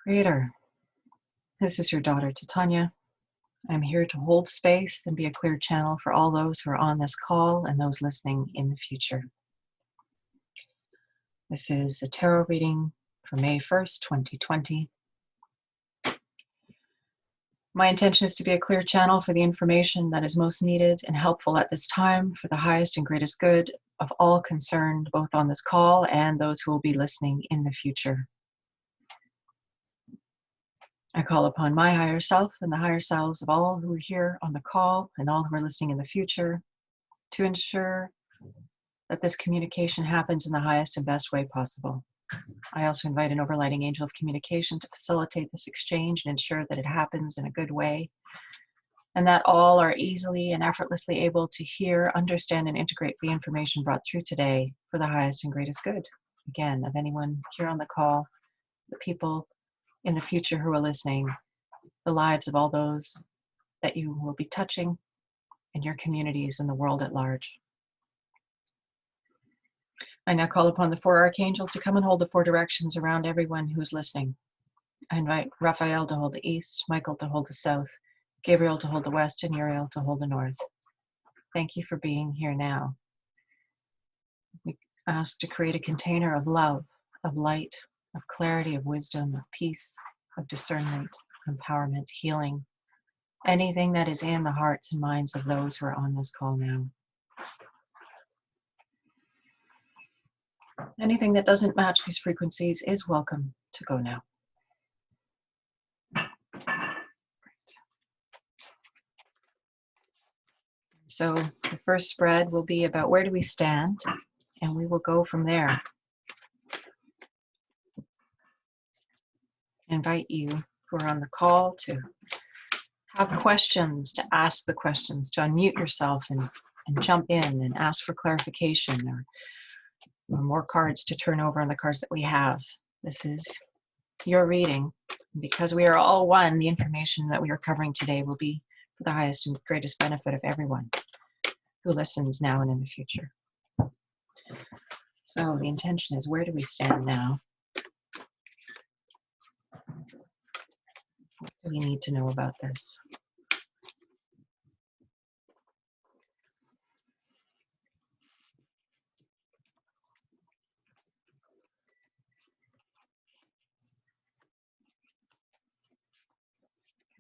Creator, this is your daughter Titania. I'm here to hold space and be a clear channel for all those who are on this call and those listening in the future. This is a tarot reading for May 1st, 2020. My intention is to be a clear channel for the information that is most needed and helpful at this time for the highest and greatest good of all concerned, both on this call and those who will be listening in the future. I call upon my higher self and the higher selves of all who are here on the call and all who are listening in the future to ensure that this communication happens in the highest and best way possible. I also invite an overlighting angel of communication to facilitate this exchange and ensure that it happens in a good way and that all are easily and effortlessly able to hear, understand, and integrate the information brought through today for the highest and greatest good. Again, of anyone here on the call, the people in the future who are listening, the lives of all those that you will be touching in your communities and the world at large. I now call upon the four archangels to come and hold the four directions around everyone who is listening. I invite Raphael to hold the east, Michael to hold the south, Gabriel to hold the west, and Uriel to hold the north. Thank you for being here now. We ask to create a container of love, of light, of clarity, of wisdom, of peace, of discernment, empowerment, healing, anything that is in the hearts and minds of those who are on this call now. Anything that doesn't match these frequencies is welcome to go now. So the first spread will be about where do we stand, and we will go from there. I invite you who are on the call to have questions, to ask the questions, to unmute yourself and jump in and ask for clarification or more cards to turn over on the cards that we have. This is your reading. Because we are all one, the information that we are covering today will be for the highest and greatest benefit of everyone who listens now and in the future. So the intention is, where do we stand now? What do we need to know about this?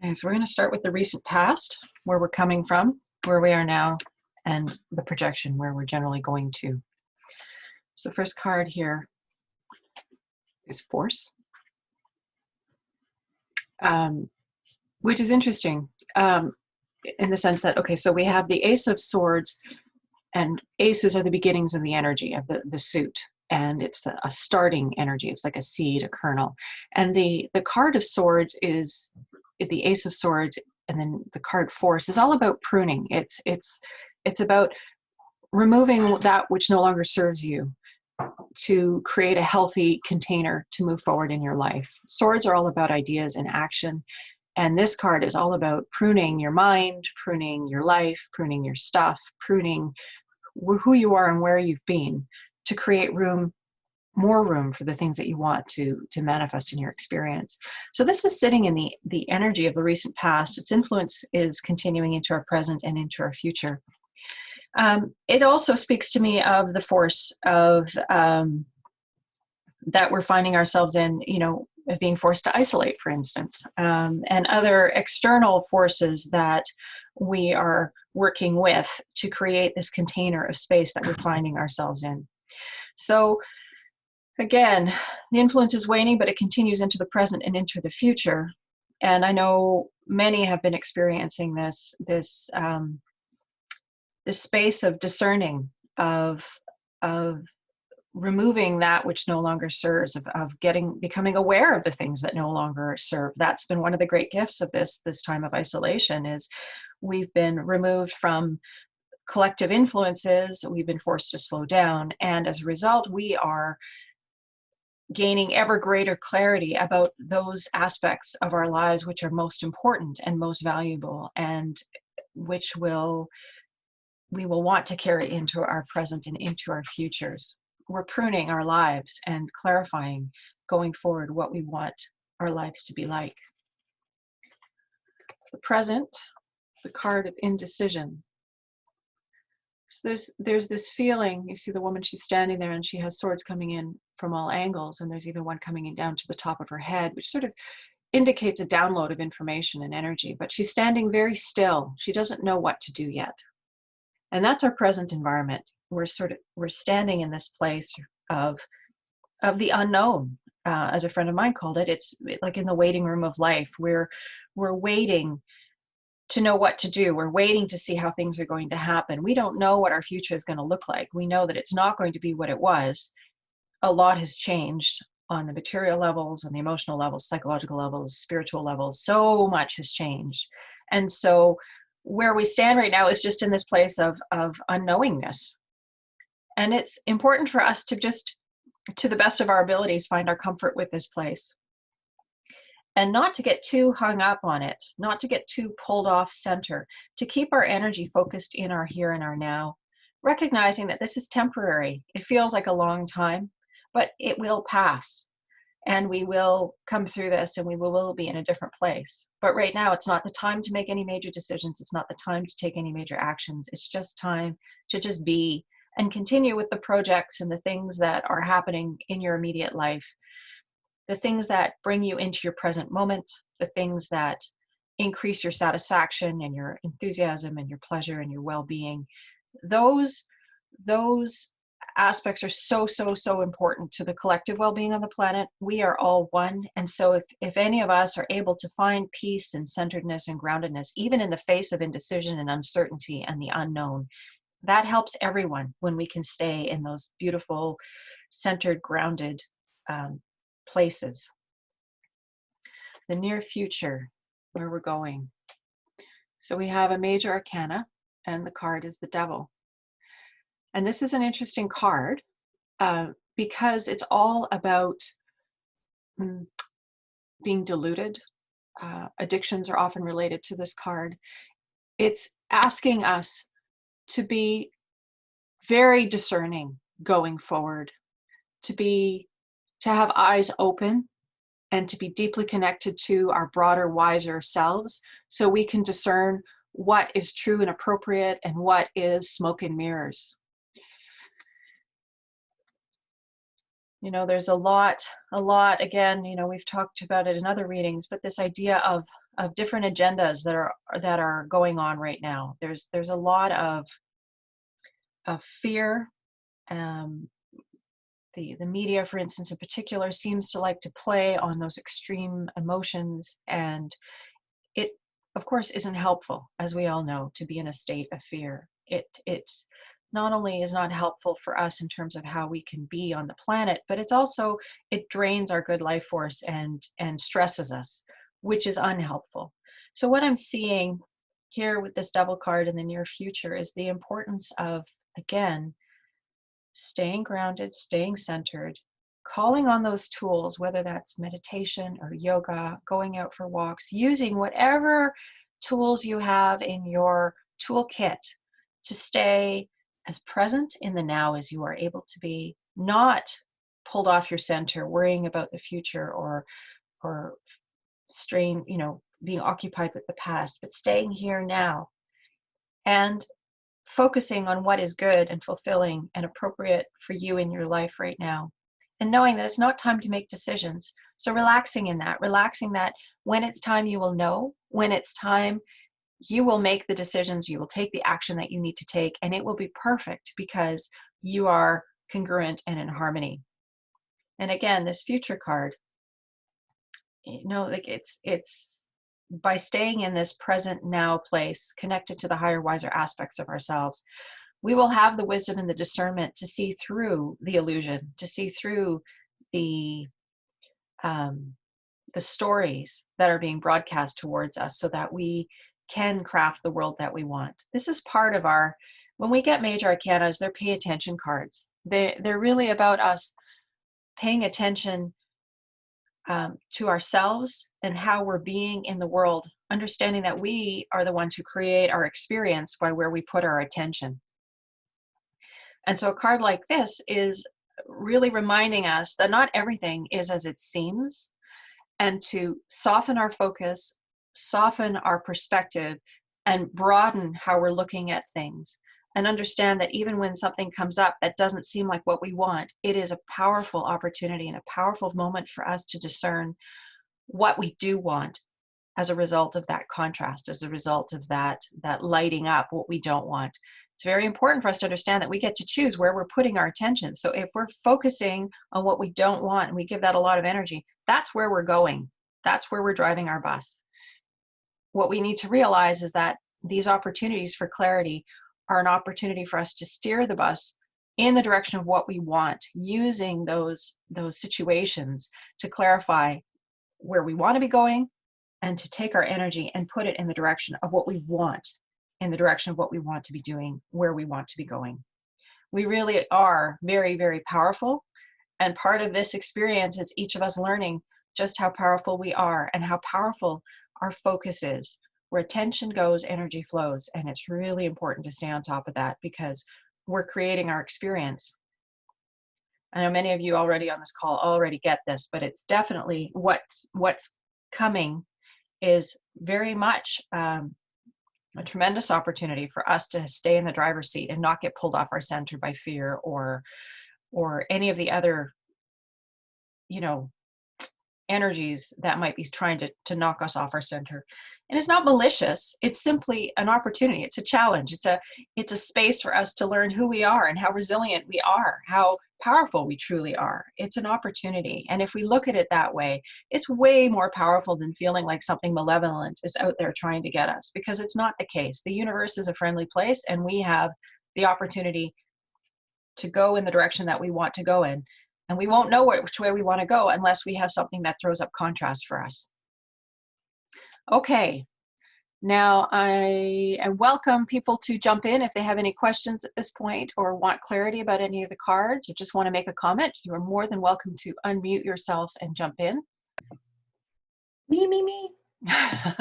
Okay, so we're going to start with the recent past, where we're coming from, where we are now, and the projection, where we're generally going to. So the first card here is Force, which is interesting in the sense that, okay, so we have the Ace of Swords, and aces are the beginnings of the energy of the suit. And it's a starting energy. It's like a seed, a kernel. And the card of Swords is the Ace of Swords, and then the card Force is all about pruning. It's about removing that which no longer serves you to create a healthy container to move forward in your life. Swords are all about ideas and action. And this card is all about pruning your mind, pruning your life, pruning your stuff, pruning who you are and where you've been to create room, more room for the things that you want to manifest in your experience. So this is sitting in the energy of the recent past. Its influence is continuing into our present and into our future. It also speaks to me of the force of that we're finding ourselves in, of being forced to isolate, for instance, and other external forces that we are working with to create this container of space that we're finding ourselves in. So again, the influence is waning, but it continues into the present and into the future. And I know many have been experiencing this space of discerning, of removing that which no longer serves, of becoming aware of the things that no longer serve. That's been one of the great gifts of this time of isolation, is we've been removed from collective influences, we've been forced to slow down, and as a result, we are gaining ever greater clarity about those aspects of our lives which are most important and most valuable, and which we will want to carry into our present and into our futures. We're pruning our lives and clarifying going forward what we want our lives to be like. The present, the card of indecision. So there's this feeling, you see the woman, she's standing there and she has swords coming in from all angles, and there's even one coming in down to the top of her head, which sort of indicates a download of information and energy, but she's standing very still. She doesn't know what to do yet. And that's our present environment. We're standing in this place of the unknown. As a friend of mine called it, it's like in the waiting room of life. We're waiting to know what to do. We're waiting to see how things are going to happen. We don't know what our future is going to look like. We know that it's not going to be what it was. A lot has changed on the material levels, on the emotional levels, psychological levels, spiritual levels. So much has changed. And so where we stand right now is just in this place of unknowingness. And it's important for us to just, to the best of our abilities, find our comfort with this place. And not to get too hung up on it, not to get too pulled off center, to keep our energy focused in our here and our now, recognizing that this is temporary. It feels like a long time, but it will pass. And we will come through this and we will be in a different place. But right now, it's not the time to make any major decisions. It's not the time to take any major actions. It's just time to just be and continue with the projects and the things that are happening in your immediate life. The things that bring you into your present moment, the things that increase your satisfaction and your enthusiasm and your pleasure and your well-being, those aspects are so important to the collective well-being on the planet. We are all one. And so if any of us are able to find peace and centeredness and groundedness, even in the face of indecision and uncertainty and the unknown, that helps everyone when we can stay in those beautiful, centered, grounded places. The near future, where we're going. So we have a major arcana, and the card is the Devil. And this is an interesting card because it's all about being deluded. Addictions are often related to this card. It's asking us to be very discerning going forward, to have eyes open, and to be deeply connected to our broader, wiser selves, so we can discern what is true and appropriate and what is smoke and mirrors. You know, there's a lot, again, you know, we've talked about it in other readings, but this idea of different agendas that are going on right now. There's a lot of fear. The media, for instance, in particular, seems to like to play on those extreme emotions, and it, of course, isn't helpful, as we all know, to be in a state of fear. It not only is not helpful for us in terms of how we can be on the planet, but it drains our good life force and stresses us, which is unhelpful. So what I'm seeing here with this Devil card in the near future is the importance of, again, staying grounded, staying centered, calling on those tools, whether that's meditation or yoga, going out for walks, using whatever tools you have in your toolkit to stay as present in the now as you are able to be, not pulled off your center, worrying about the future or being occupied with the past, but staying here now and focusing on what is good and fulfilling and appropriate for you in your life right now, and knowing that it's not time to make decisions. So relaxing that when it's time, you will know. When it's time, you will make the decisions, you will take the action that you need to take, and it will be perfect because you are congruent and in harmony. And again, this future card, you know, like it's by staying in this present now place, connected to the higher, wiser aspects of ourselves, we will have the wisdom and the discernment to see through the illusion, to see through the stories that are being broadcast towards us, so that we can craft the world that we want. This is part of when we get major arcanas, they're pay attention cards. They're really about us paying attention to ourselves and how we're being in the world, understanding that we are the ones who create our experience by where we put our attention. And so a card like this is really reminding us that not everything is as it seems, and to soften our focus, soften our perspective, and broaden how we're looking at things. And understand that even when something comes up that doesn't seem like what we want, it is a powerful opportunity and a powerful moment for us to discern what we do want as a result of that contrast, as a result of that lighting up what we don't want. It's very important for us to understand that we get to choose where we're putting our attention. So if we're focusing on what we don't want and we give that a lot of energy, that's where we're going. That's where we're driving our bus. What we need to realize is that these opportunities for clarity are an opportunity for us to steer the bus in the direction of what we want, using those situations to clarify where we want to be going and to take our energy and put it in the direction of what we want, in the direction of what we want to be doing, where we want to be going. We really are very, very powerful. And part of this experience is each of us learning just how powerful we are and how powerful our focus is. Where attention goes, energy flows. And it's really important to stay on top of that because we're creating our experience. I know many of you already on this call already get this, but it's definitely what's coming is very much a tremendous opportunity for us to stay in the driver's seat and not get pulled off our center by fear or any of the other, energies that might be trying to knock us off our center. And it's not malicious. It's simply an opportunity. It's a challenge. It's a space for us to learn who we are and how resilient we are, how powerful we truly are. It's an opportunity. And if we look at it that way, it's way more powerful than feeling like something malevolent is out there trying to get us, because it's not the case. The universe is a friendly place, and we have the opportunity to go in the direction that we want to go in. And we won't know which way we want to go unless we have something that throws up contrast for us. Okay, now I welcome people to jump in if they have any questions at this point or want clarity about any of the cards or just want to make a comment. You are more than welcome to unmute yourself and jump in. Me.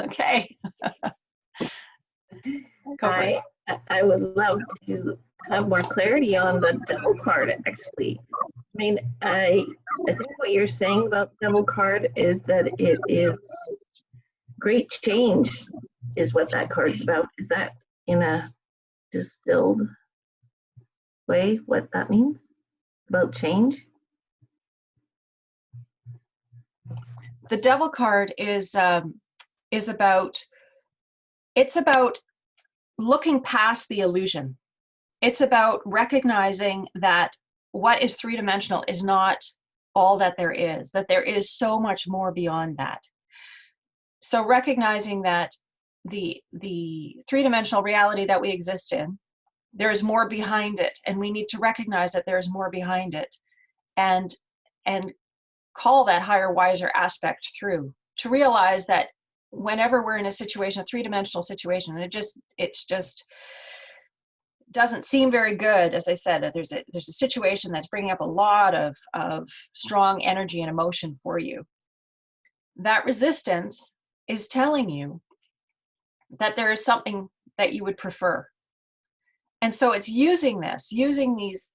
Okay. I would love to have more clarity on the devil card, actually. I mean, I think what you're saying about the devil card is that it is great change is what that card's about. Is that in a distilled way what that means about change? The devil card is about looking past the illusion. It's about recognizing that what is three-dimensional is not all that there is so much more beyond that. So recognizing that the three-dimensional reality that we exist in, there is more behind it, and we need to recognize that there is more behind it and call that higher, wiser aspect through to realize that whenever we're in a situation, a three-dimensional situation, and it's just doesn't seem very good, as I said, that there's a situation that's bringing up a lot of strong energy and emotion for you. That resistance is telling you that there is something that you would prefer. And so it's using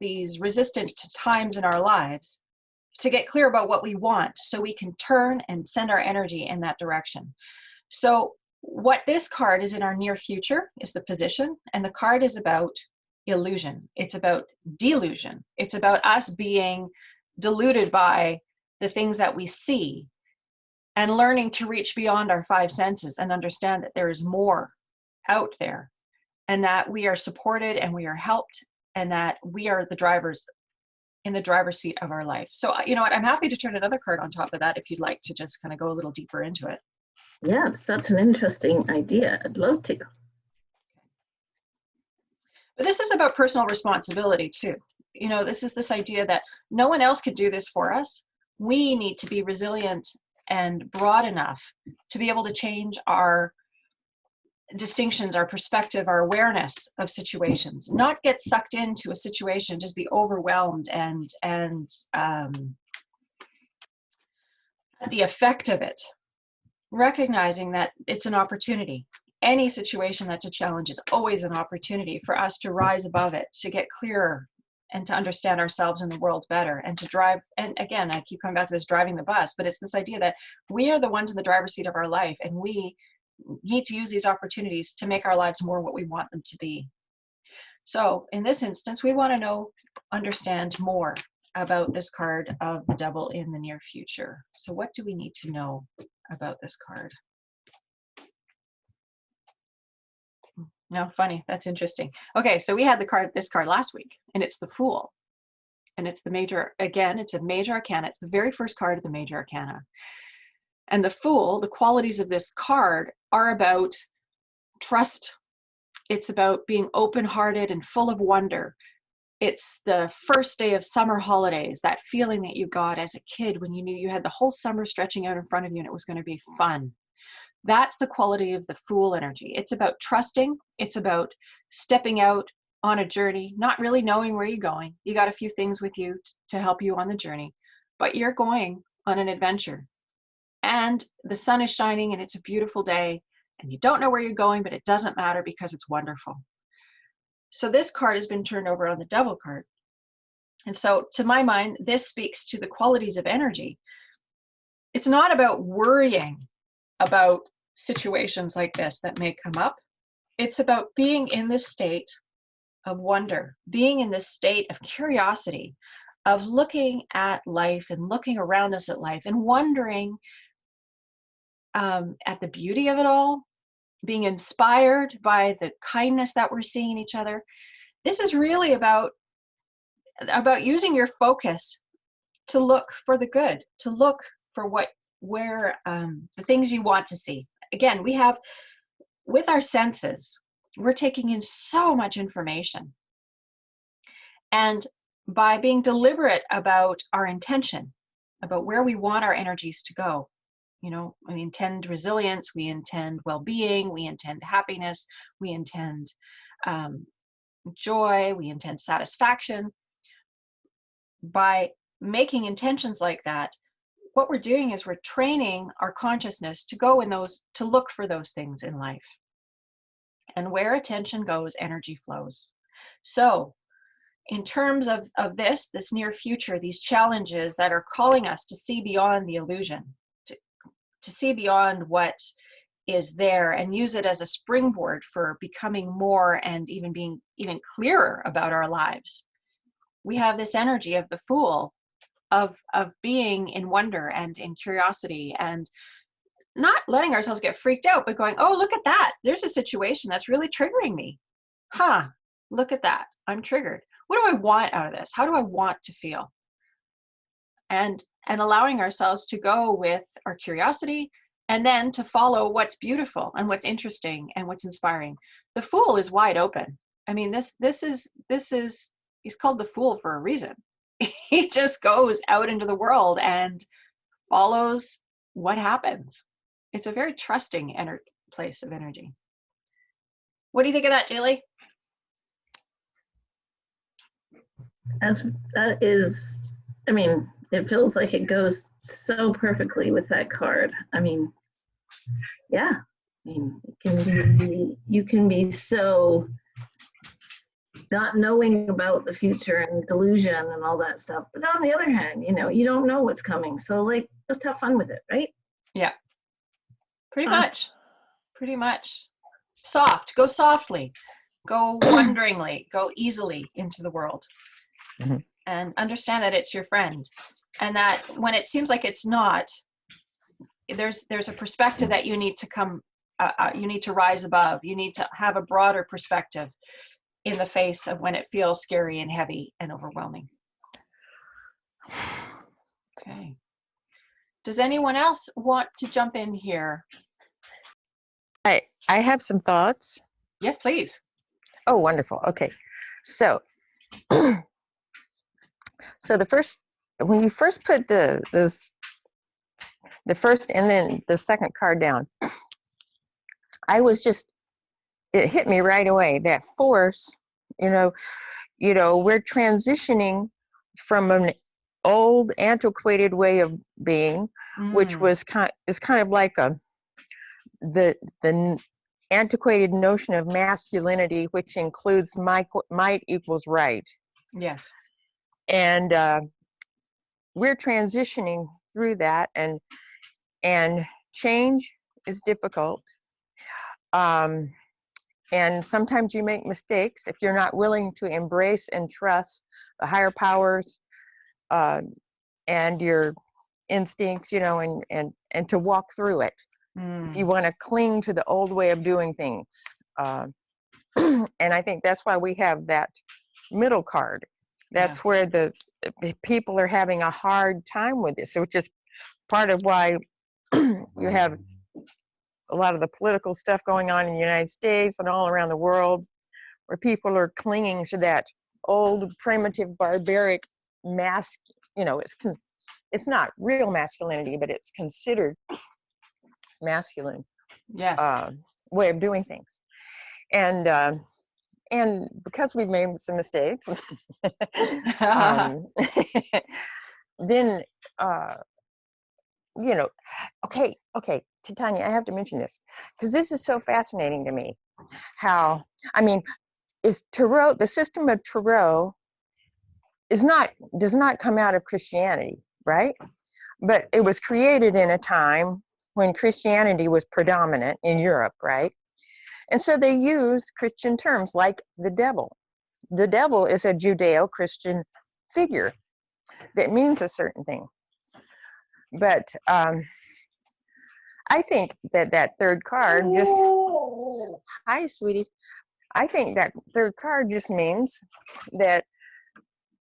these resistant times in our lives to get clear about what we want so we can turn and send our energy in that direction. So what this card is in our near future is the position, and the card is about illusion. It's about delusion. It's about us being deluded by the things that we see and learning to reach beyond our five senses and understand that there is more out there and that we are supported and we are helped and that we are the drivers in the driver's seat of our life. So, you know what, I'm happy to turn another card on top of that if you'd like to just kind of go a little deeper into it. Yeah, it's such an interesting idea. I'd love to. But this is about personal responsibility too. You know, this is this idea that no one else could do this for us. We need to be resilient and broad enough to be able to change our distinctions, our perspective, our awareness of situations, not get sucked into a situation, just be overwhelmed and the effect of it. Recognizing that it's an opportunity. Any situation that's a challenge is always an opportunity for us to rise above it, to get clearer and to understand ourselves and the world better, and to drive. And again, I keep coming back to this driving the bus, but it's this idea that we are the ones in the driver's seat of our life, and we need to use these opportunities to make our lives more what we want them to be. So in this instance, we want to understand more about this card of the Devil in the near future. So what do we need to know about this card? No, funny, that's interesting. Okay, so we had this card last week, and it's the Fool. And it's the major, again, it's a major arcana. It's the very first card of the major arcana. And the Fool, the qualities of this card are about trust. It's about being open-hearted and full of wonder. It's the first day of summer holidays, that feeling that you got as a kid when you knew you had the whole summer stretching out in front of you and it was going to be fun. That's the quality of the Fool energy. It's about trusting. It's about stepping out on a journey, not really knowing where you're going. You got a few things with you to help you on the journey, but you're going on an adventure. And the sun is shining and it's a beautiful day, and you don't know where you're going, but it doesn't matter because it's wonderful. So this card has been turned over on the Devil card. And so to my mind, this speaks to the qualities of energy. It's not about worrying about situations like this that may come up. It's about being in this state of wonder, being in this state of curiosity, of looking at life and looking around us at life and wondering at the beauty of it all, being inspired by the kindness that we're seeing in each other. This is really about using your focus to look for the good, to look for where the things you want to see. Again, we have, with our senses, we're taking in so much information. And by being deliberate about our intention, about where we want our energies to go, we intend resilience, we intend well-being, we intend happiness, we intend joy, we intend satisfaction. By making intentions like that, what we're doing is we're training our consciousness to go to look for those things in life. And where attention goes, energy flows. So in terms of this near future, these challenges that are calling us to see beyond the illusion, to see beyond what is there and use it as a springboard for becoming more and even being even clearer about our lives. We have this energy of the Fool, of being in wonder and in curiosity, and not letting ourselves get freaked out, but going, oh, look at that. There's a situation that's really triggering me. Look at that. I'm triggered. What do I want out of this? How do I want to feel? And allowing ourselves to go with our curiosity, and then to follow what's beautiful and what's interesting and what's inspiring. The Fool is wide open. I mean, this is he's called the Fool for a reason. He just goes out into the world and follows what happens. It's a very trusting place of energy. What do you think of that, Julie? That is, I mean, it feels like it goes so perfectly with that card. I mean, yeah. I mean, you can be so not knowing about the future and delusion and all that stuff. But on the other hand, you don't know what's coming. So like, just have fun with it, right? Yeah. Pretty much. Go softly, go wonderingly, go easily into the world. Mm-hmm. And understand that it's your friend. And that when it seems like it's not, there's a perspective that you need to you need to rise above. You need to have a broader perspective in the face of when it feels scary and heavy and overwhelming. Okay. Does anyone else want to jump in here? I have some thoughts. Yes, please. Oh, wonderful. Okay. So, when you first put the first and then the second card down, it hit me right away, that force, we're transitioning from an old antiquated way of being, which is kind of like the antiquated notion of masculinity, which includes might equals right. Yes. And we're transitioning through that, and change is difficult. And sometimes you make mistakes if you're not willing to embrace and trust the higher powers and your instincts, you know, and to walk through it. If you want to cling to the old way of doing things. And I think that's why we have that middle card. That's where the people are having a hard time with this, which is part of why you have a lot of the political stuff going on in the United States and all around the world, where people are clinging to that old, primitive, barbaric mask. You know, it's not real masculinity, but it's considered masculine way of doing things. And because we've made some mistakes, then you know, okay, Titania, I have to mention this because this is so fascinating to me. How, I mean, is Tarot, the system of Tarot does not come out of Christianity, right? But it was created in a time when Christianity was predominant in Europe, right? And so they use Christian terms like the devil. The devil is a Judeo-Christian figure that means a certain thing. But I think that third card just, hi, sweetie. I think that third card just means that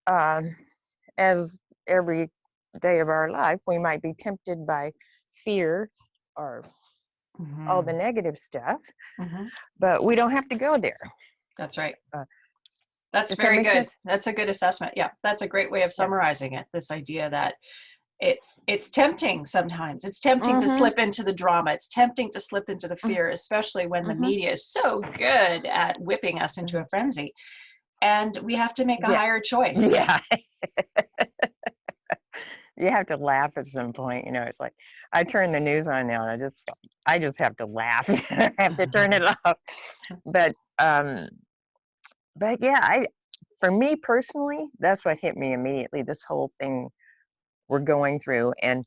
as every day of our life, we might be tempted by fear or all the negative stuff, but we don't have to go there. That's right. That's very good. That's a good assessment. Yeah, that's a great way of summarizing it. This idea that it's tempting sometimes. It's tempting to slip into the drama. It's tempting to slip into the fear, especially when the media is so good at whipping us into a frenzy. And we have to make a higher choice. Yeah. You have to laugh at some point. You know, it's like I turn the news on now and I just have to laugh. I have to turn it off. But yeah, for me personally, that's what hit me immediately, this whole thing we're going through. And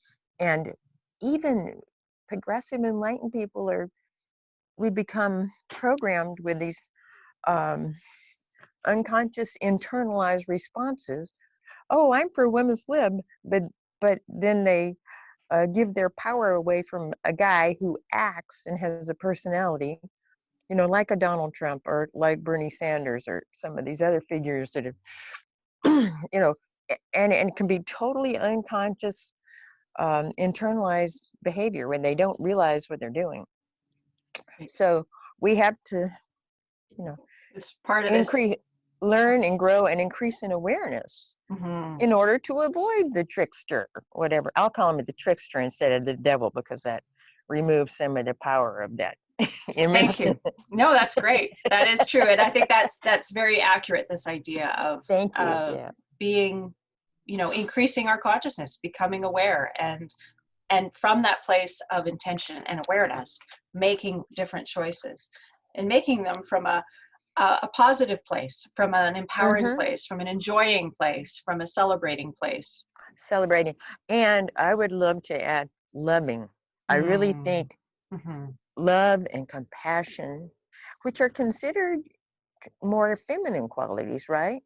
even progressive enlightened people we become programmed with these unconscious internalized responses. Oh, I'm for women's lib, but then they give their power away from a guy who acts and has a personality, you know, like a Donald Trump or like Bernie Sanders or some of these other figures that have, you know, and it can be totally unconscious, internalized behavior when they don't realize what they're doing. So we have to, you know, it's part of learn and grow and increase in awareness in order to avoid the trickster, whatever. I'll call him the trickster instead of the devil because that removes some of the power of that image. Thank you. No, that's great. That is true. And I think that's very accurate, this idea of being, you know, increasing our consciousness, becoming aware, and from that place of intention and awareness, making different choices and making them from a positive place, from an empowering place, from an enjoying place, from a celebrating place. Celebrating. And I would love to add loving. I really think love and compassion, which are considered more feminine qualities, right?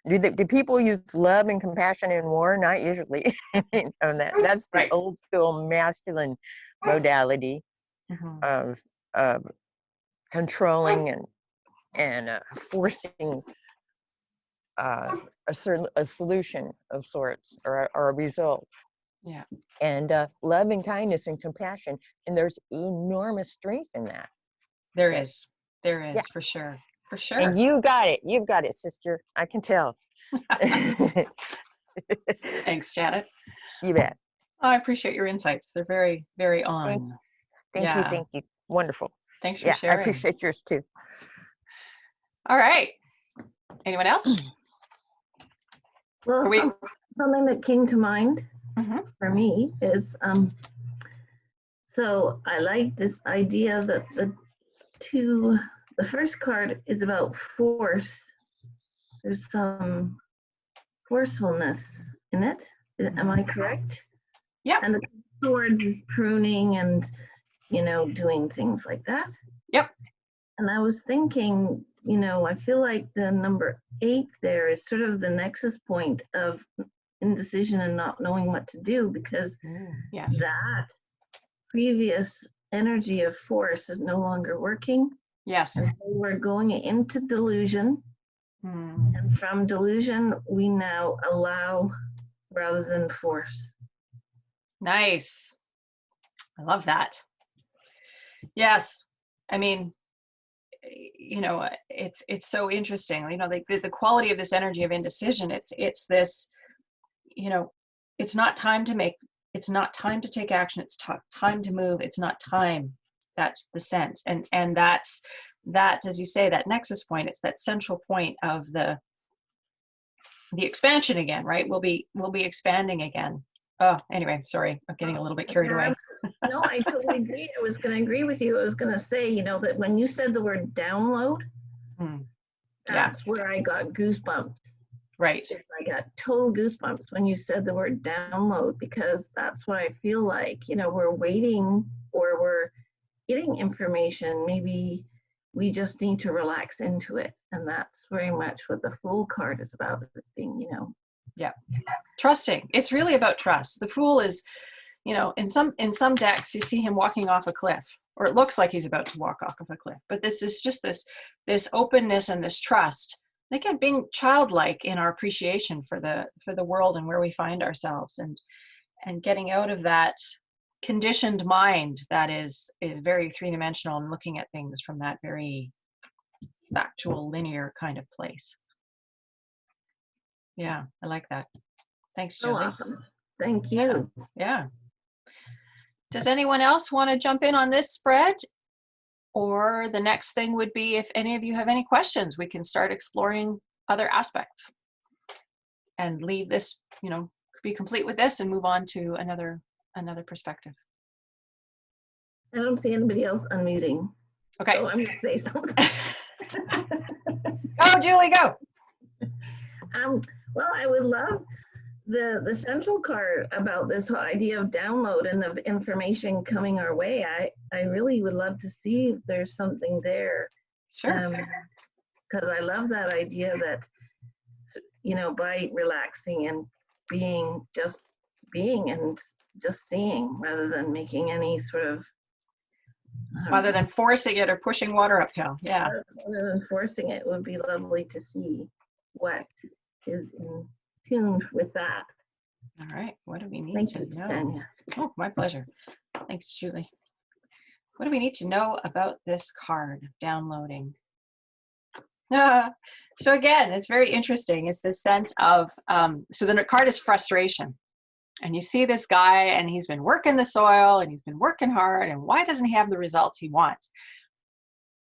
Do people use love and compassion in war? Not usually. That's the old school masculine modality of controlling and forcing a solution of sorts or a result. Yeah. And love and kindness and compassion, and there's enormous strength in that. There is for sure. For sure. And you've got it, sister. I can tell. Thanks, Janet. You bet. Oh, I appreciate your insights. They're very, very on. Thank you. Wonderful. Thanks for sharing. I appreciate yours too. All right. Anyone else? Well, something that came to mind for me is, so I like this idea that the first card is about force. There's some forcefulness in it. Am I correct? Yep. And the swords is pruning and, doing things like that. Yep. And I was thinking, I feel like the number 8 there is sort of the nexus point of indecision and not knowing what to do, because Yes. that previous energy of force is no longer working. Yes. And so we're going into delusion. And from delusion, we now allow rather than force. Nice. I love that. Yes. I mean, it's so interesting. The quality of this energy of indecision. It's this. It's not time to make. It's not time to take action. It's time to move. It's not time. That's the sense, and that's as you say, that nexus point. It's that central point of the expansion again, right? We'll be expanding again. Oh, anyway, sorry, I'm getting a little bit carried away. No, I totally agree. I was going to agree with you. I was going to say, that when you said the word download, that's where I got goosebumps. Right. I got total goosebumps when you said the word download, because that's what I feel like. We're waiting, or we're getting information. Maybe we just need to relax into it. And that's very much what the Fool card is about. It's being, Yeah. Trusting. It's really about trust. The Fool is, in some decks, you see him walking off a cliff, or it looks like he's about to walk off of a cliff. But this is just this openness and this trust. And again, being childlike in our appreciation for the world and where we find ourselves, and getting out of that conditioned mind that is very three-dimensional, and looking at things from that very factual, linear kind of place. Yeah, I like that. Thanks, Julie. So awesome. Thank you. Yeah. Does anyone else want to jump in on this spread? Or the next thing would be, if any of you have any questions, we can start exploring other aspects and leave this, be complete with this and move on to another perspective. I don't see anybody else unmuting. Okay. So I'm going to say something. Go, Julie, go. Well, I would love the central card about this whole idea of download and of information coming our way. I really would love to see if there's something there. Sure. Because I love that idea that, by relaxing and being and just seeing, rather than making any sort of, rather than forcing it or pushing water uphill. Yeah. Rather than forcing it, would be lovely to see what is in tune with that. All right. What do we need Thank to you, know? Titania. Oh, my pleasure. Thanks, Julie. What do we need to know about this card, downloading? So again, it's very interesting. It's this sense of, so the card is frustration. And you see this guy, and he's been working the soil, and he's been working hard, and why doesn't he have the results he wants?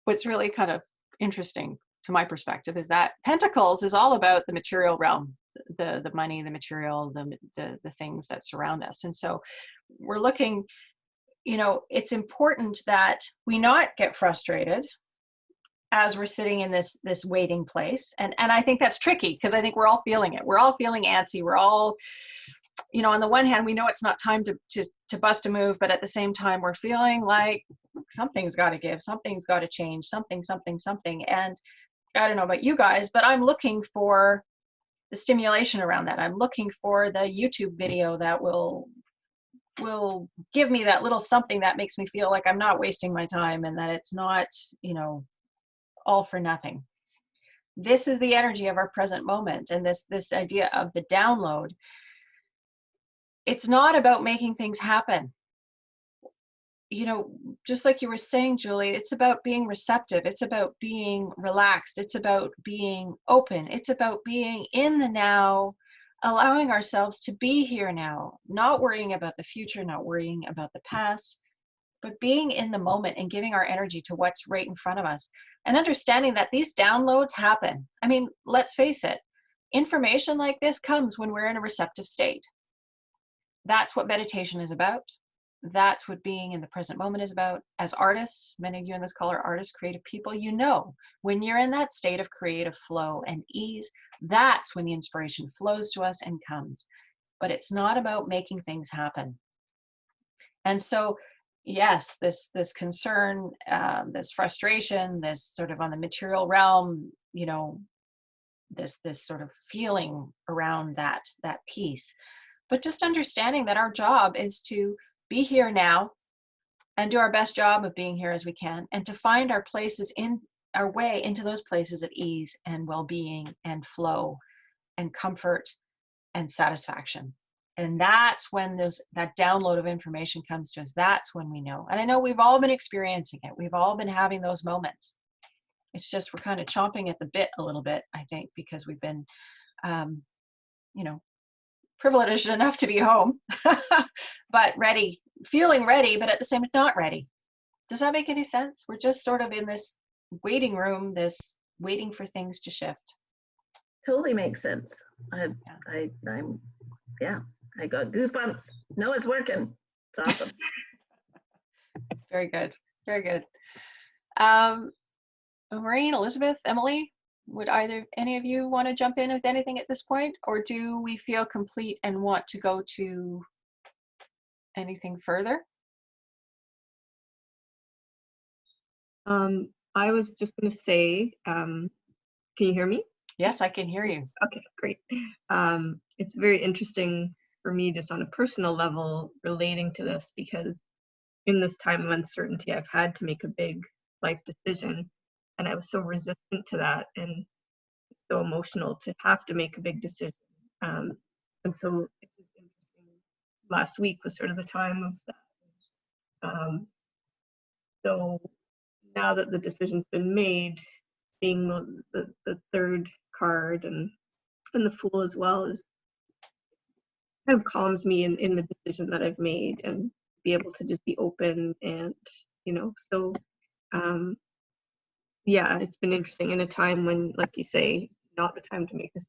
What's really kind of interesting to my perspective is that Pentacles is all about the material realm, the money, the material, the things that surround us. And so we're looking, it's important that we not get frustrated as we're sitting in this waiting place. And I think that's tricky, because I think we're all feeling it. We're all feeling antsy. We're all, on the one hand, we know it's not time to bust a move, but at the same time, we're feeling like something's got to give, something's got to change, something. And I don't know about you guys, but I'm looking for the stimulation around that. I'm looking for the YouTube video that will give me that little something that makes me feel like I'm not wasting my time, and that it's not, all for nothing. This is the energy of our present moment, and this idea of the download. It's not about making things happen. Just like you were saying, Julie, it's about being receptive. It's about being relaxed. It's about being open. It's about being in the now, allowing ourselves to be here now, not worrying about the future, not worrying about the past, but being in the moment and giving our energy to what's right in front of us, and understanding that these downloads happen. I mean, let's face it, information like this comes when we're in a receptive state. That's what meditation is about. that's what being in the present moment is about. As artists, many of you in this call are artists, creative people, you know, when you're in that state of creative flow and ease, that's when the inspiration flows to us and comes. But it's not about making things happen. And so, yes, this concern, this frustration, this sort of on the material realm, you know, this sort of feeling around that piece. But just understanding that our job is to be here now and do our best job of being here as we can, and to find our places in our way into those places of ease and well-being and flow and comfort and satisfaction. And that's when that download of information comes to us. That's when we know. And I know we've all been experiencing it. We've all been having those moments. It's just we're kind of chomping at the bit a little bit, I think, because we've been, you know, privileged enough to be home, but ready, feeling ready, but at the same time not ready. Does that make any sense? We're just sort of in this waiting room, this waiting for things to shift. Totally makes sense. I'm yeah, I got goosebumps. No, it's working. It's awesome. Very good. Very good. Maureen, Elizabeth, Emily, would any of you want to jump in with anything at this point, or do we feel complete and want to go to anything further? I was just going to say, can you hear me? Yes, I can hear you. Okay, great. It's very interesting for me just on a personal level relating to this, because in this time of uncertainty, I've had to make a big life decision, and I was so resistant to that and so emotional to have to make a big decision. And so it's just interesting. Last week was sort of the time of that. So now that the decision's been made, seeing the third card and the Fool as well is kind of calms me in the decision that I've made, and be able to just be open and, you know, so yeah, it's been interesting in a time when, like you say, not the time to make this.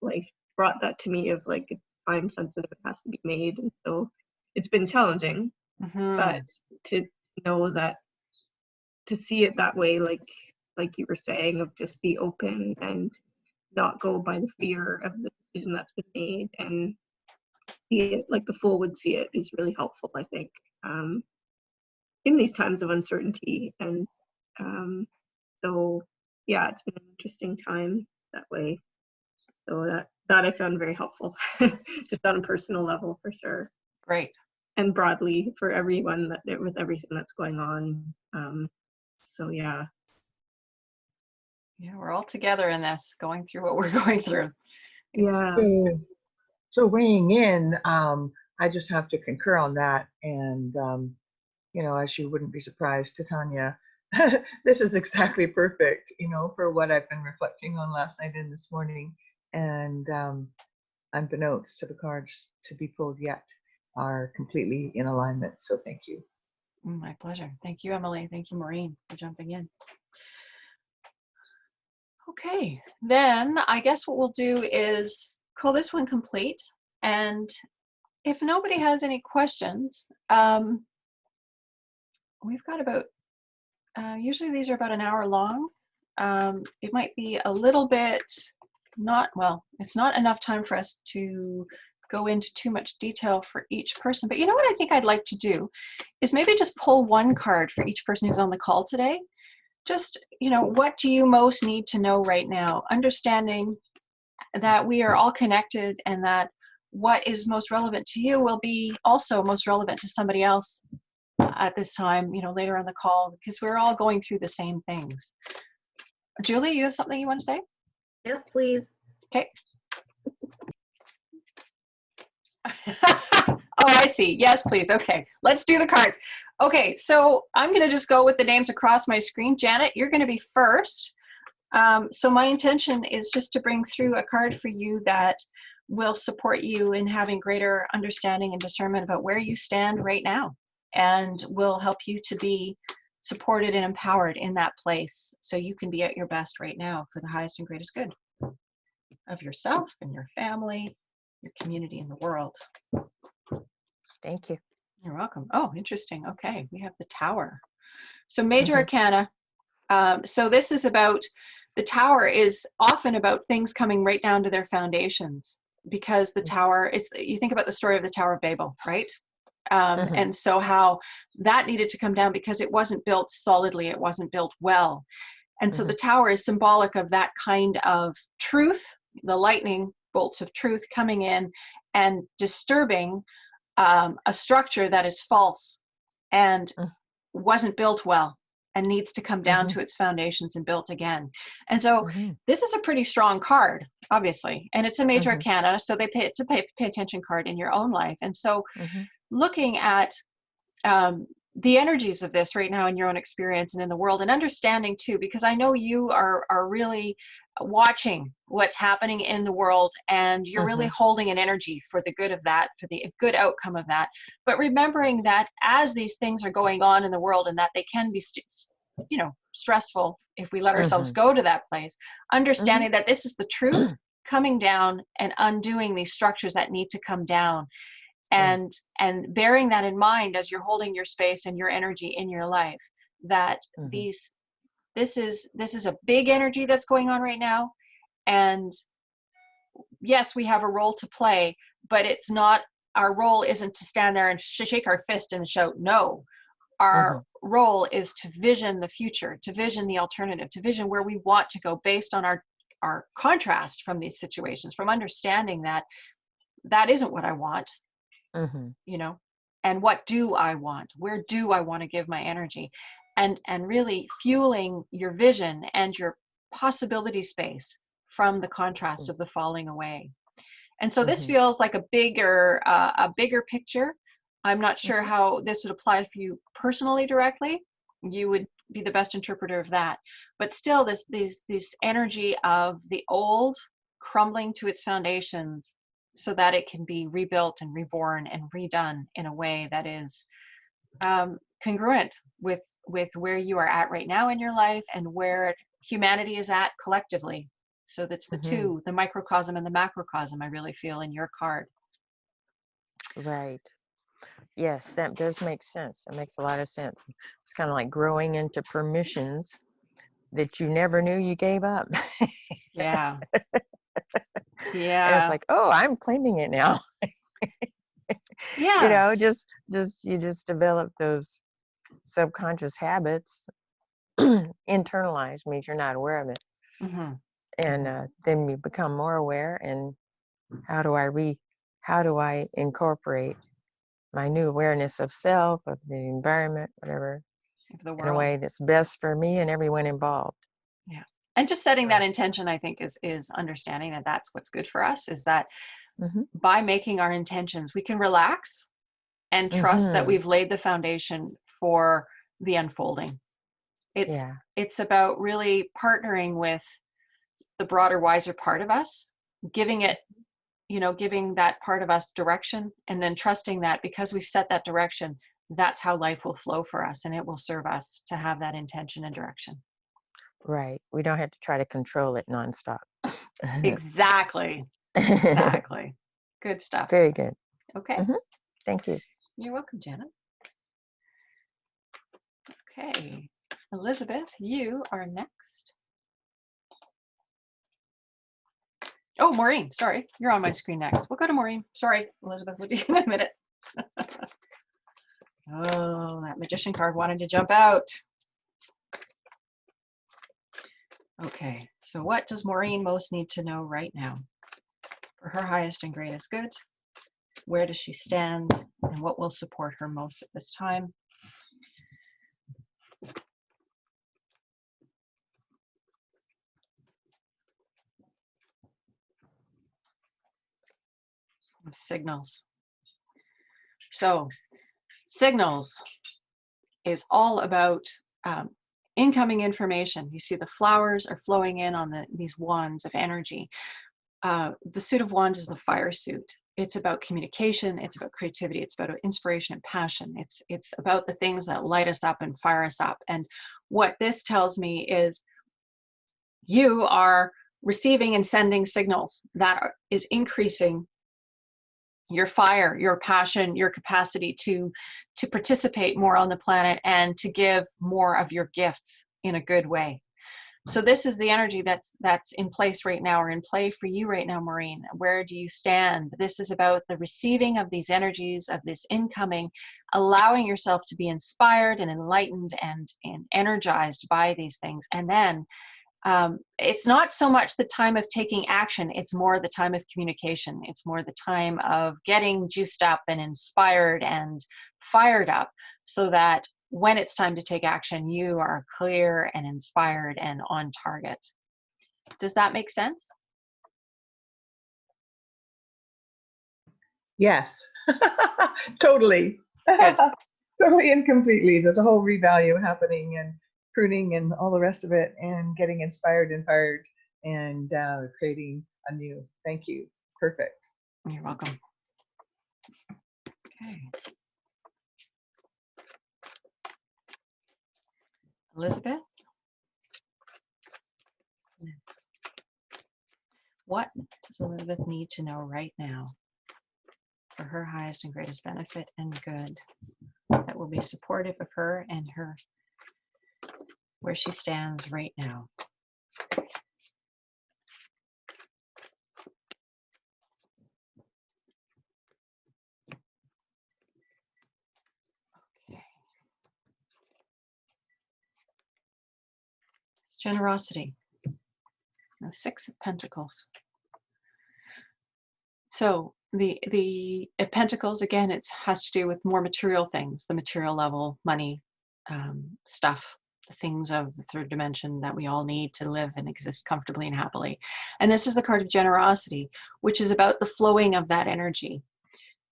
Life brought that to me of like, it's time sensitive, it has to be made, and so it's been challenging. But to know that, to see it that way, like you were saying, of just be open and not go by the fear of the decision that's been made, and see it like the Fool would see it, is really helpful, I think, in these times of uncertainty. And so yeah, it's been an interesting time that way. So that I found very helpful, just on a personal level for sure. Great. And broadly for everyone with everything that's going on. So yeah. Yeah, we're all together in this, going through what we're going through. Yeah. So weighing in, I just have to concur on that. And, you know, as you wouldn't be surprised, Titania, this is exactly perfect, you know, for what I've been reflecting on last night and this morning. And unbeknownst to the cards to be pulled yet, are completely in alignment. So thank you. My pleasure. Thank you, Emily. Thank you, Maureen, for jumping in. Okay, then I guess what we'll do is call this one complete. And if nobody has any questions, we've got about, usually these are about an hour long. It might be a little bit it's not enough time for us to go into too much detail for each person. But you know what I think I'd like to do is maybe just pull one card for each person who's on the call today. Just, you know, what do you most need to know right now? Understanding that we are all connected, and that what is most relevant to you will be also most relevant to somebody else at this time, you know, later on the call, because we're all going through the same things. Julie, you have something you want to say? Yes, please. Okay. Oh, I see. Yes, please. Okay, let's do the cards. Okay, so I'm going to just go with the names across my screen. Janet, you're going to be first. So my intention is just to bring through a card for you that will support you in having greater understanding and discernment about where you stand right now, and will help you to be supported and empowered in that place, so you can be at your best right now for the highest and greatest good of yourself and your family, your community, and the world. Thank you. You're welcome. Oh, interesting. Okay, we have the Tower. So major Mhm. arcana. So this is about, the Tower is often about things coming right down to their foundations, because the Tower, it's, you think about the story of the Tower of Babel, right? Mhm. And so how that needed to come down because it wasn't built solidly, it wasn't built well. And so the Mhm. Tower is symbolic of that kind of truth, the lightning bolts of truth coming in and disturbing a structure that is false and wasn't built well and needs to come down Mhm. to its foundations and built again. And so Mhm. this is a pretty strong card, obviously, and it's a major Mhm. arcana, so it's a pay attention card in your own life. And so Mhm. looking at the energies of this right now in your own experience and in the world, and understanding too, because I know you are really watching what's happening in the world, and you're really Mhm. holding an energy for the good of that, for the good outcome of that. But remembering that as these things are going on in the world, and that they can be stressful if we let ourselves Mhm. go to that place, Mhm. understanding that this is the truth coming down and undoing these structures that need to come down, Right. and bearing that in mind as you're holding your space and your energy in your life, that Mhm. this is a big energy that's going on right now. And yes, we have a role to play, but it's not, our role isn't to stand there and shake our fist and shout no. Our Mhm. role is to vision the future, to vision the alternative, to vision where we want to go based on our contrast from these situations, from understanding that that isn't what I want, Mhm. you know, and what do I want, where do I want to give my energy, and really fueling your vision and your possibility space from the contrast of the falling away. And so this Mhm. feels like a bigger picture. I'm not sure Mhm. how this would apply for you personally directly. You would be the best interpreter of that, but still this energy of the old crumbling to its foundations so that it can be rebuilt and reborn and redone in a way that is congruent with where you are at right now in your life and where humanity is at collectively. So that's the Mhm. two, the microcosm and the macrocosm, I really feel in your card. Right. Yes, that does make sense. That makes a lot of sense. It's kind of like growing into permissions that you never knew you gave up. Yeah. And it's Yeah. like, oh, I'm claiming it now. You know, Yes. just you just develop those subconscious habits. Internalized means you're not aware of it, Hmm. and then you become more aware. And how do how do I incorporate my new awareness of self, of the environment, whatever, Of the in a world. way that's best for me and everyone involved? Yeah. And just setting that Right. intention, I think, is understanding that that's what's good for us, is that Mm-hmm. by making our intentions, we can relax and trust that Mm-hmm. we've laid the foundation for the unfolding. It's Yeah. it's about really partnering with the broader, wiser part of us, giving it, giving that part of us direction, and then trusting that because we've set that direction, that's how life will flow for us, and it will serve us to have that intention and direction. Right. We don't have to try to control it nonstop. Exactly. Exactly. Good stuff. Very good. Okay. Mm-hmm. Thank you. You're welcome, Janet. Okay. Elizabeth, you are next. Oh, Maureen, sorry. You're on my screen next. We'll go to Maureen. Sorry, Elizabeth, we'll do you in a minute. Oh, that magician card wanted to jump out. Okay, so what does Maureen most need to know right now for her highest and greatest good? Where does she stand, and what will support her most at this time? Signals. So signals is all about incoming information. You see the flowers are flowing in on these wands of energy. The suit of wands is the fire suit. It's about communication. It's about creativity. It's about inspiration and passion. It's about the things that light us up and fire us up. And what this tells me is you are receiving and sending signals that is increasing your fire, your passion, your capacity to participate more on the planet and to give more of your gifts in a good way. So this is the energy that's in place right now, or in play for you right now, Maureen. Where do you stand? This is about the receiving of these energies, of this incoming, allowing yourself to be inspired and enlightened and energized by these things. And then it's not so much the time of taking action, it's more the time of communication. It's more the time of getting juiced up and inspired and fired up, so that when it's time to take action, you are clear and inspired and on target. Does that make sense? Yes, totally. Good. Totally and completely. There's a whole revalue happening, and pruning and all the rest of it, and getting inspired and fired and creating anew. Thank you. Perfect. You're welcome. Okay. Elizabeth? Yes. What does Elizabeth need to know right now for her highest and greatest benefit and good, that will be supportive of her and her, where she stands right now? Okay. It's generosity. The Six of Pentacles. So the Pentacles, again, it has to do with more material things, the material level, money, stuff, the things of the third dimension that we all need to live and exist comfortably and happily. And this is the card of generosity, which is about the flowing of that energy.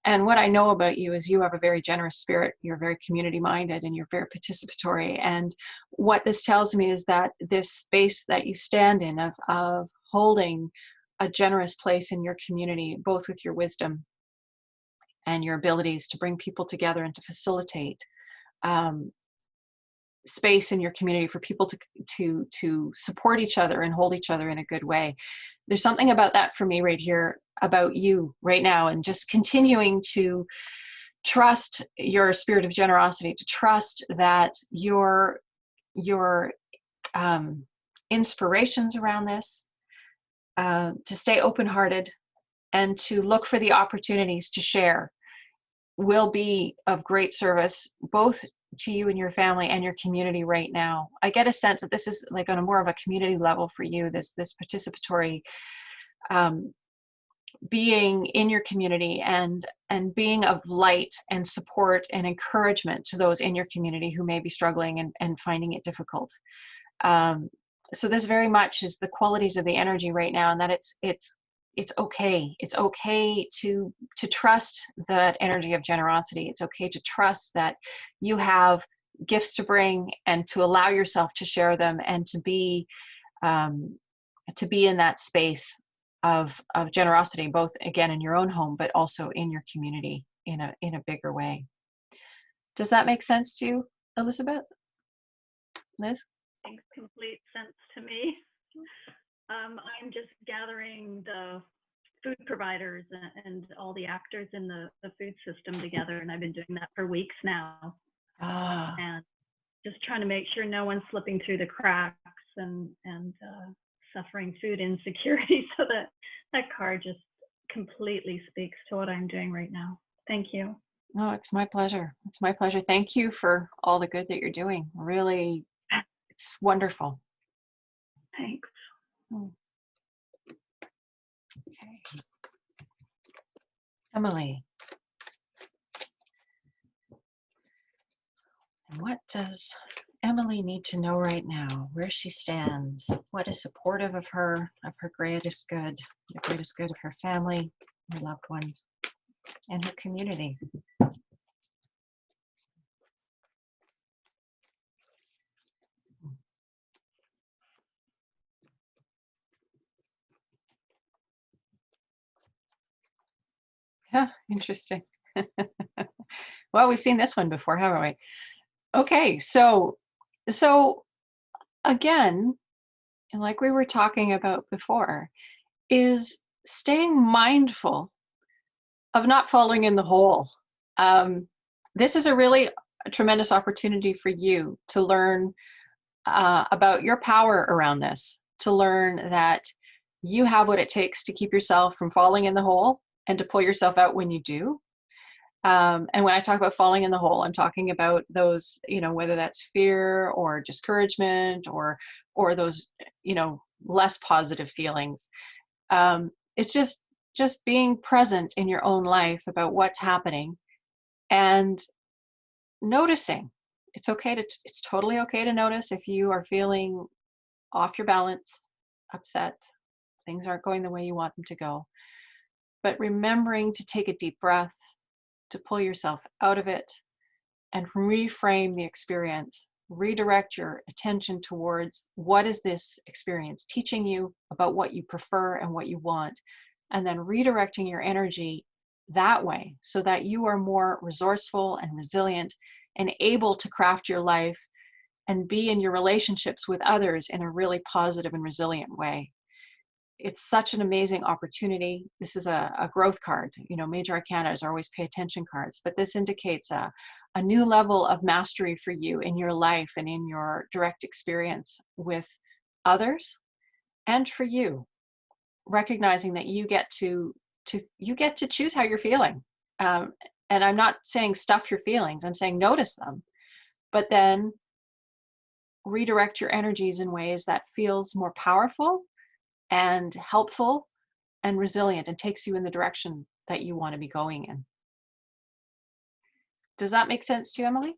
And what I know about you is you have a very generous spirit. You're very community minded and you're very participatory. And what this tells me is that this space that you stand in of holding a generous place in your community, both with your wisdom and your abilities to bring people together and to facilitate space in your community for people to support each other and hold each other in a good way. There's something about that for me right here, about you right now, and just continuing to trust your spirit of generosity, to trust that your inspirations around this, to stay open-hearted and to look for the opportunities to share, will be of great service, both to you and your family and your community right now. I get a sense that this is like on a more of a community level for you, this participatory being in your community and being of light and support and encouragement to those in your community who may be struggling and finding it difficult. So this very much is the qualities of the energy right now, and that it's okay. It's okay to trust that energy of generosity. It's okay to trust that you have gifts to bring and to allow yourself to share them, and to be in that space of generosity, both again in your own home, but also in your community in a bigger way. Does that make sense to you, Elizabeth? Liz? Makes complete sense to me. I'm just gathering the food providers and all the actors in the food system together, and I've been doing that for weeks now. And just trying to make sure no one's slipping through the cracks and suffering food insecurity. So that card just completely speaks to what I'm doing right now. Thank you. No, it's my pleasure. It's my pleasure. Thank you for all the good that you're doing. Really, it's wonderful. Thanks. Okay. Emily. And what does Emily need to know right now? Where she stands? What is supportive of her greatest good, the greatest good of her family, her loved ones, and her community? Yeah, interesting. Well, we've seen this one before, haven't we? Okay, so again, like we were talking about before, is staying mindful of not falling in the hole. This is a tremendous opportunity for you to learn about your power around this, to learn that you have what it takes to keep yourself from falling in the hole and to pull yourself out when you do. And when I talk about falling in the hole, I'm talking about those, whether that's fear or discouragement or those, less positive feelings. It's just being present in your own life about what's happening and noticing. It's totally okay to notice if you are feeling off your balance, upset, things aren't going the way you want them to go. But remembering to take a deep breath, to pull yourself out of it and reframe the experience, redirect your attention towards what is this experience teaching you about what you prefer and what you want, and then redirecting your energy that way so that you are more resourceful and resilient and able to craft your life and be in your relationships with others in a really positive and resilient way. It's such an amazing opportunity. This is a growth card. Major arcanas are always pay attention cards, but this indicates a new level of mastery for you in your life and in your direct experience with others and for you, recognizing that you get to choose how you're feeling. And I'm not saying stuff your feelings, I'm saying notice them, but then redirect your energies in ways that feels more powerful and helpful and resilient and takes you in the direction that you want to be going in. Does that make sense to you, Emily?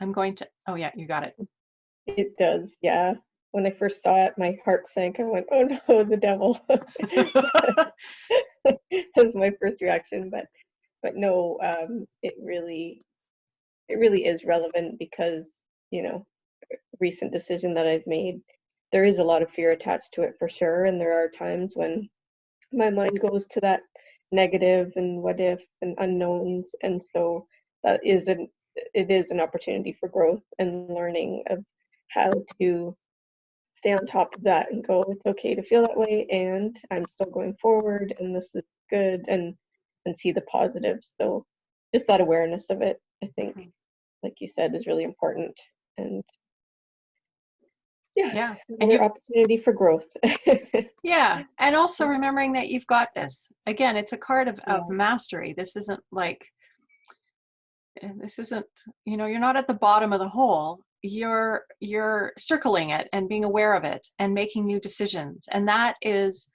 Oh yeah, you got it. It does, yeah. When I first saw it, my heart sank. I went, oh no, the devil. That was my first reaction, but no, it really is relevant because, recent decision that I've made, there is a lot of fear attached to it for sure. And there are times when my mind goes to that negative and what if and unknowns. And so it is an opportunity for growth and learning of how to stay on top of that and go, it's okay to feel that way and I'm still going forward and this is good, and see the positives. So just that awareness of it, I think, like you said, is really important. And yeah, and your opportunity for growth. Yeah, and also remembering that you've got this. Again, it's a card of mastery. This isn't, you're not at the bottom of the hole. You're circling it and being aware of it and making new decisions. And that is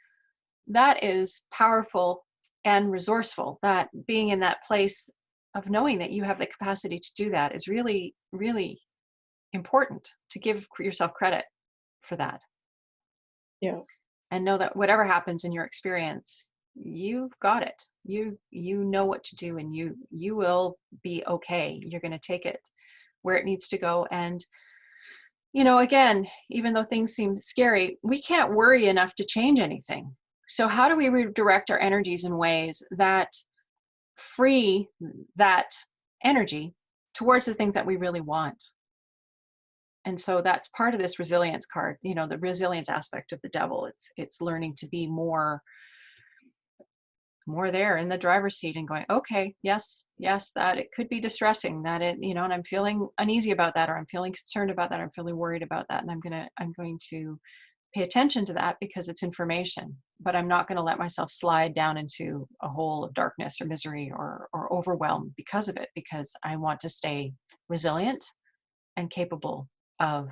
powerful and resourceful. That being in that place of knowing that you have the capacity to do that is really, really important, to give yourself credit for that. Yeah. And know that whatever happens in your experience, you've got it. You know what to do, and you will be okay. You're going to take it where it needs to go. And again, even though things seem scary, we can't worry enough to change anything. So how do we redirect our energies in ways that free that energy towards the things that we really want? And so that's part of this resilience card, the resilience aspect of the devil. It's learning to be more there in the driver's seat and going, okay, yes, that it could be distressing, that it, and I'm feeling uneasy about that, or I'm feeling concerned about that, or I'm feeling worried about that. And I'm going to pay attention to that because it's information, but I'm not going to let myself slide down into a hole of darkness or misery or overwhelm because of it, because I want to stay resilient and capable of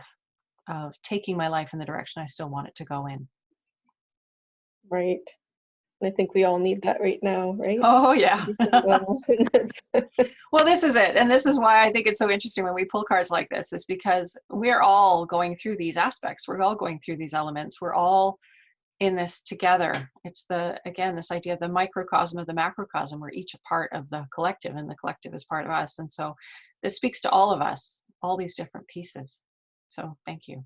taking my life in the direction I still want it to go in. Right. I think we all need that right now, right? Oh yeah. Well, this is it. And this is why I think it's so interesting when we pull cards like this, is because we're all going through these aspects. We're all going through these elements. We're all in this together. It's this idea of the microcosm of the macrocosm. We're each a part of the collective, and the collective is part of us. And so this speaks to all of us, all these different pieces. So thank you.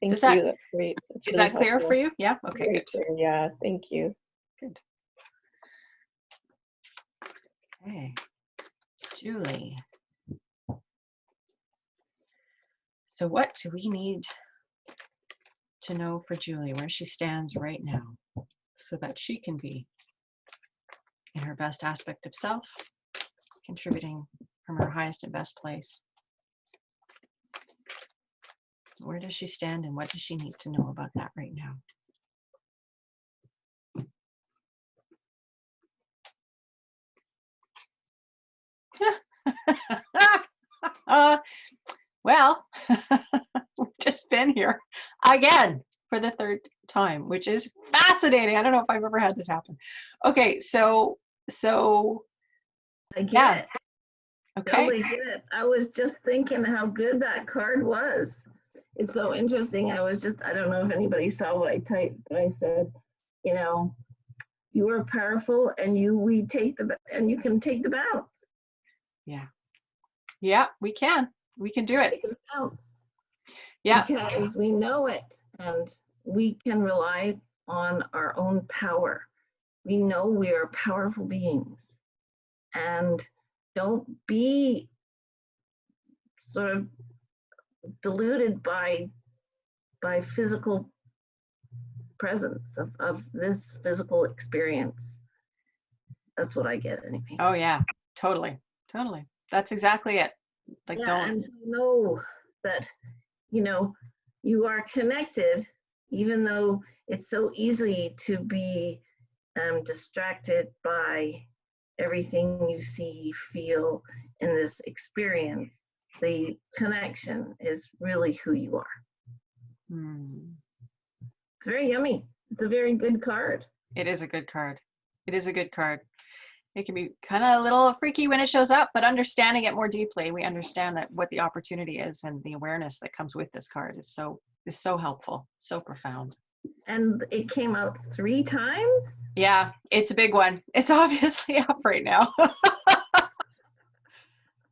Thank you. That's great. That's is really that clear helpful for you? Yeah. Okay. Very good. Clear. Yeah. Thank you. Good. Okay, Julie. So what do we need to know for Julie, where she stands right now? so that she can be in her best aspect of self, contributing from her highest and best place. Where does she stand and what does she need to know about that right now? Well, we've just been here again for the third time, which is fascinating. I don't know if I've ever had this happen. Okay, so I get yeah. it. Okay. Totally get it. I was just thinking how good that card was. It's so interesting. I don't know if anybody saw what I typed, but I said, you know, you are powerful and you can take the bounce. Yeah. Yeah, we can do it. Take the bounce. Yeah. Because we know it and we can rely on our own power. We know we are powerful beings, and don't be sort of deluded by physical presence of this physical experience. That's what I get anyway. Oh yeah, totally. That's exactly it. Like, Yeah, don't. and to know that, you know, you are connected, even though it's so easy to be distracted by everything you see, feel in this experience. The connection is really who you are. It's very yummy. It's a very good card. It is a good card. It is a good card. It can be kind of a little freaky when it shows up, but understanding it more deeply, we understand that what the opportunity is and the awareness that comes with this card is so helpful, so profound. And it came out 3 times? Yeah, it's a big one. It's obviously up right now.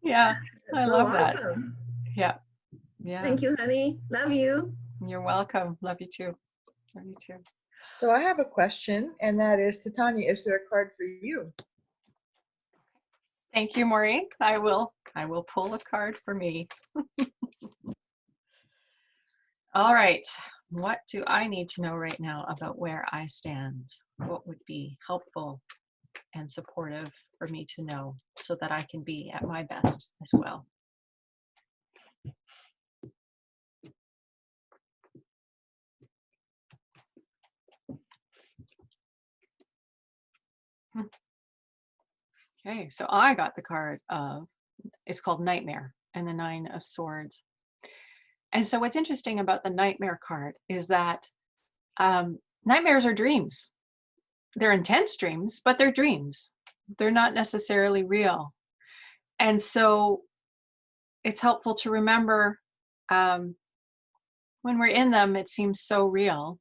Yeah, I love that. Yeah. Thank you, honey. Love you. You're welcome. Love you too. So I have a question, and that is, Titania, is there a card for you? Thank you, Maureen. I will pull a card for me. All right. What do I need to know right now about where I stand? What would be helpful and supportive for me to know so that I can be at my best as well? Okay, so I got the card of, it's called Nightmare and the 9 of Swords. And so what's interesting about the Nightmare card is that nightmares are dreams. They're intense dreams, but they're dreams. They're not necessarily real. And so it's helpful to remember when we're in them, it seems so real.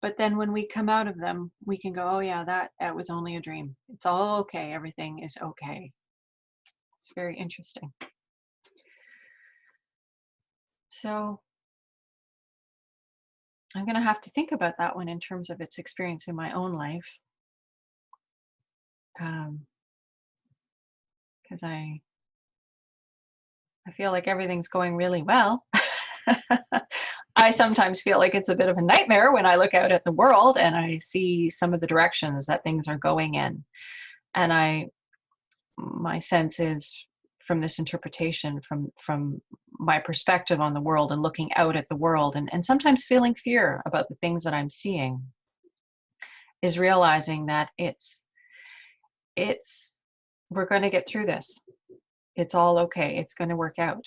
But then when we come out of them, we can go, oh yeah, that was only a dream. It's all okay. Everything is okay. It's very interesting. So I'm going to have to think about that one in terms of its experience in my own life. Because I feel like everything's going really well. I sometimes feel like it's a bit of a nightmare when I look out at the world and I see some of the directions that things are going in. And my sense is, from this interpretation, from my perspective on the world and looking out at the world and sometimes feeling fear about the things that I'm seeing, is realizing that we're going to get through this. It's all okay. It's going to work out.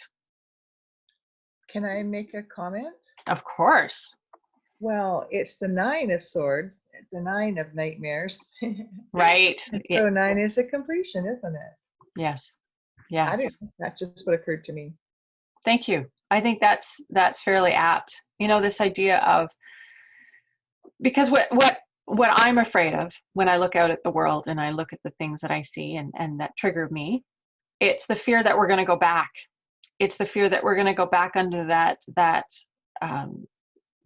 Can I make a comment? Of course. Well, it's the 9 of Swords, the 9 of nightmares. Right. So 9 is a completion, isn't it? Yes. Yes. That's just what occurred to me. Thank you. I think that's fairly apt. You know, this idea of, because what I'm afraid of when I look out at the world and I look at the things that I see and that trigger me, it's the fear that we're going to go back. It's the fear that we're going to go back under that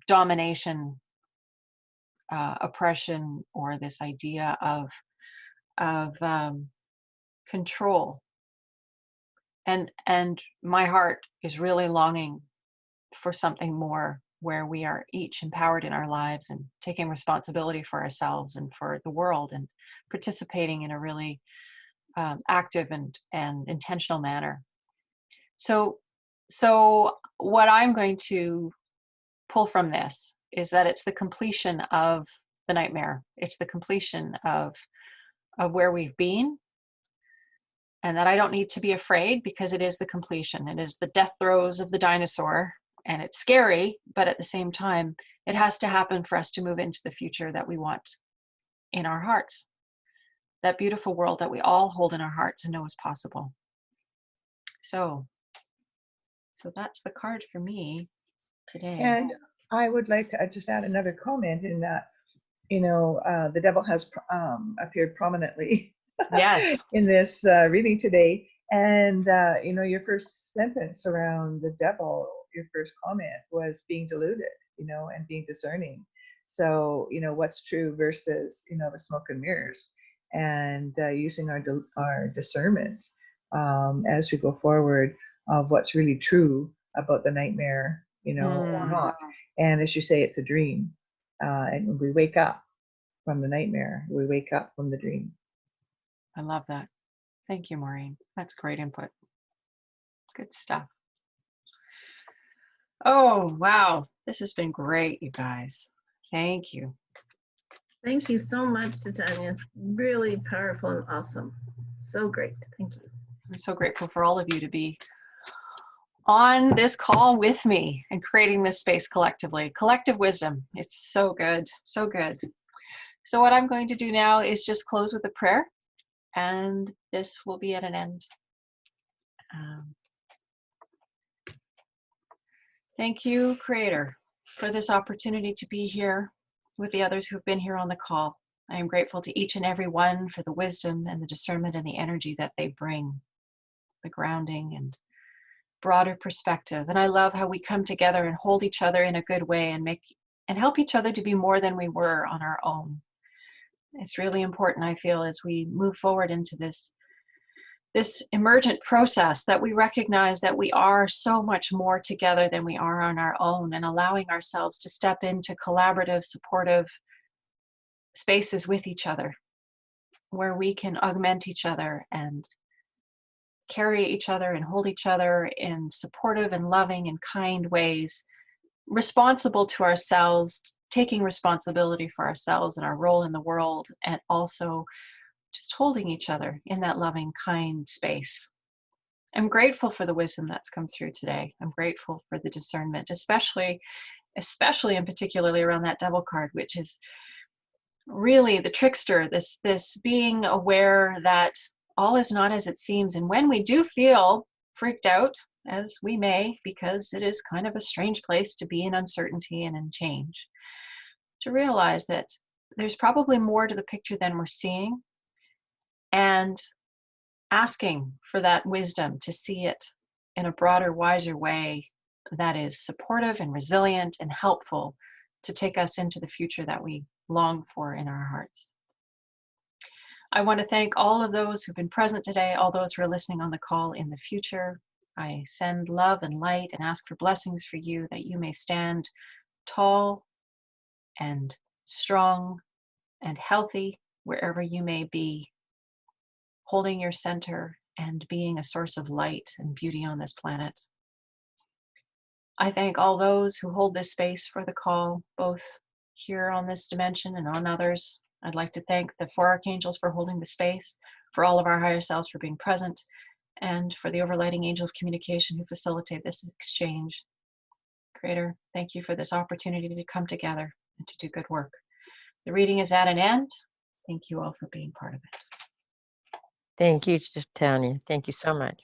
domination, oppression, or this idea of control. And my heart is really longing for something more where we are each empowered in our lives and taking responsibility for ourselves and for the world and participating in a really active and intentional manner. So what I'm going to pull from this is that it's the completion of the nightmare. It's the completion of where we've been, and that I don't need to be afraid because it is the completion. It is the death throes of the dinosaur, and it's scary, but at the same time, it has to happen for us to move into the future that we want in our hearts. That beautiful world that we all hold in our hearts and know is possible. So that's the card for me today. And I would like to just add another comment in that, the devil has appeared prominently Yes. in this reading today. And, your first sentence around the devil, your first comment was being deluded, and being discerning. So, what's true versus, the smoke and mirrors, and using our discernment as we go forward of what's really true about the nightmare, or not. And as you say, it's a dream. And when we wake up from the nightmare, we wake up from the dream. I love that. Thank you, Maureen. That's great input. Good stuff. Oh, wow. This has been great, you guys. Thank you. Thank you so much, Titania. It's really powerful and awesome. So great. Thank you. I'm so grateful for all of you to be on this call with me and creating this space collectively. Collective wisdom. It's so good. So good. So what I'm going to do now is just close with a prayer, and this will be at an end. Thank you, Creator, for this opportunity to be here with the others who've been here on the call. I am grateful to each and every one for the wisdom and the discernment and the energy that they bring, the grounding and broader perspective. And I love how we come together and hold each other in a good way and help each other to be more than we were on our own. It's really important, I feel, as we move forward into this emergent process, that we recognize that we are so much more together than we are on our own, and allowing ourselves to step into collaborative, supportive spaces with each other, where we can augment each other and carry each other and hold each other in supportive and loving and kind ways, responsible to ourselves, taking responsibility for ourselves and our role in the world, and also just holding each other in that loving, kind space. I'm grateful for the wisdom that's come through today. I'm grateful for the discernment, especially and particularly around that devil card, which is really the trickster, this being aware that all is not as it seems. And when we do feel freaked out, as we may, because it is kind of a strange place to be in uncertainty and in change, to realize that there's probably more to the picture than we're seeing, and asking for that wisdom to see it in a broader, wiser way that is supportive and resilient and helpful to take us into the future that we long for in our hearts. I want to thank all of those who've been present today, all those who are listening on the call in the future. I send love and light and ask for blessings for you, that you may stand tall and strong and healthy wherever you may be, holding your center and being a source of light and beauty on this planet. I thank all those who hold this space for the call, both here on this dimension and on others. I'd like to thank the four archangels for holding the space, for all of our higher selves for being present, and for the overlighting angel of communication who facilitate this exchange. Creator, thank you for this opportunity to come together and to do good work. The reading is at an end. Thank you all for being part of it. Thank you, Titania. Thank you so much.